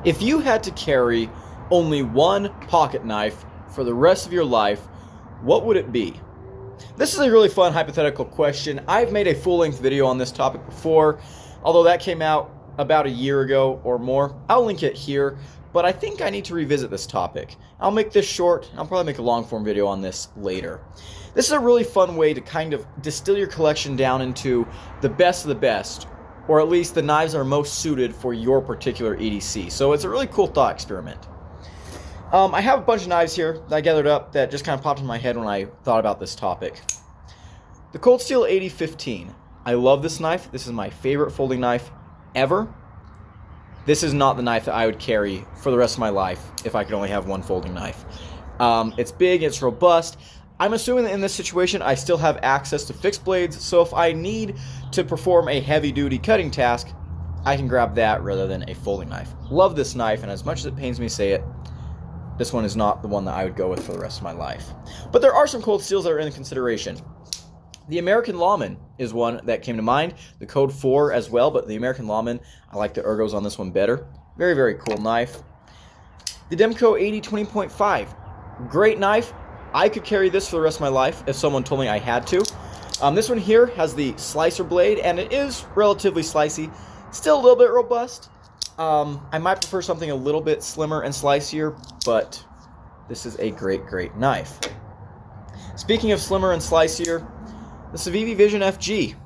If you had to carry only one pocket knife for the rest of your life, what would it be? This is a really fun hypothetical question. I've made a full-length video on this topic before, although that came out about a year ago or more. I'll link it here, but I think I need to revisit this topic. I'll make this short, and I'll probably make a long-form video on this later. This is a really fun way to kind of distill your collection down into the best of the best, or at least the knives that are most suited for your particular EDC. So it's a really cool thought experiment. I have a bunch of knives here that I gathered up that just kind of popped in my head when I thought about this topic. The Cold Steel 8015. I love this knife. This is my favorite folding knife ever. This is not the knife that I would carry for the rest of my life if I could only have one folding knife. It's big, it's robust. I'm assuming that in this situation I still have access to fixed blades, so if I need to perform a heavy-duty cutting task, I can grab that rather than a folding knife. Love this knife, and as much as it pains me to say it, this one is not the one that I would go with for the rest of my life. But there are some cold steels that are in consideration. The American Lawman is one that came to mind. The Code 4 as well, but the American Lawman, I like the ergos on this one better. Very, very cool knife. The Demco 80-20.5. Great knife. I could carry this for the rest of my life if someone told me I had to. This one here has the slicer blade, and it is relatively slicey. Still a little bit robust. I might prefer something a little bit slimmer and slicier, but this is a great, great knife. Speaking of slimmer and slicier, the Cevivi Vision FG.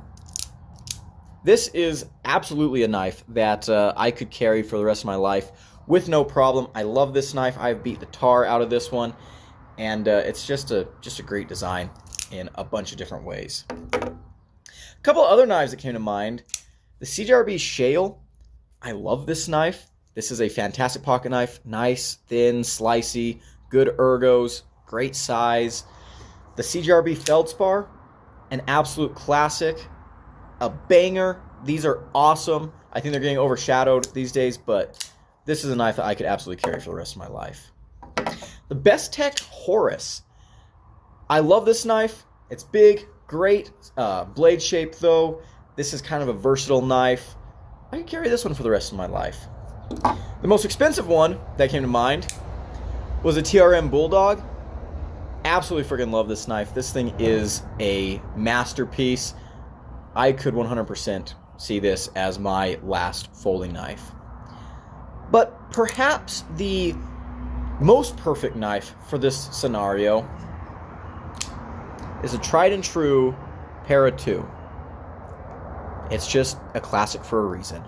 This is absolutely a knife that I could carry for the rest of my life with no problem. I love this knife. I've beat the tar out of this one, and it's just a great design in a bunch of different ways. A couple other knives that came to mind. The CGB Shale. I love this knife. This is a fantastic pocket knife. Nice, thin, slicey, good ergos, great size. The CGBFeldspar, an absolute classic, a banger. These are awesome. I think they're getting overshadowed these days, but this is a knife that I could absolutely carry for the rest of my life. The Besttech Horus. I love this knife. It's big, great blade shape though. This is kind of a versatile knife. I could carry this one for the rest of my life. The most expensive one that came to mind was a TRM Bulldog. Absolutely freaking love this knife. This thing is a masterpiece. I could 100% see this as my last folding knife. But perhaps the most perfect knife for this scenario is a tried and true Para 2. It's just a classic for a reason.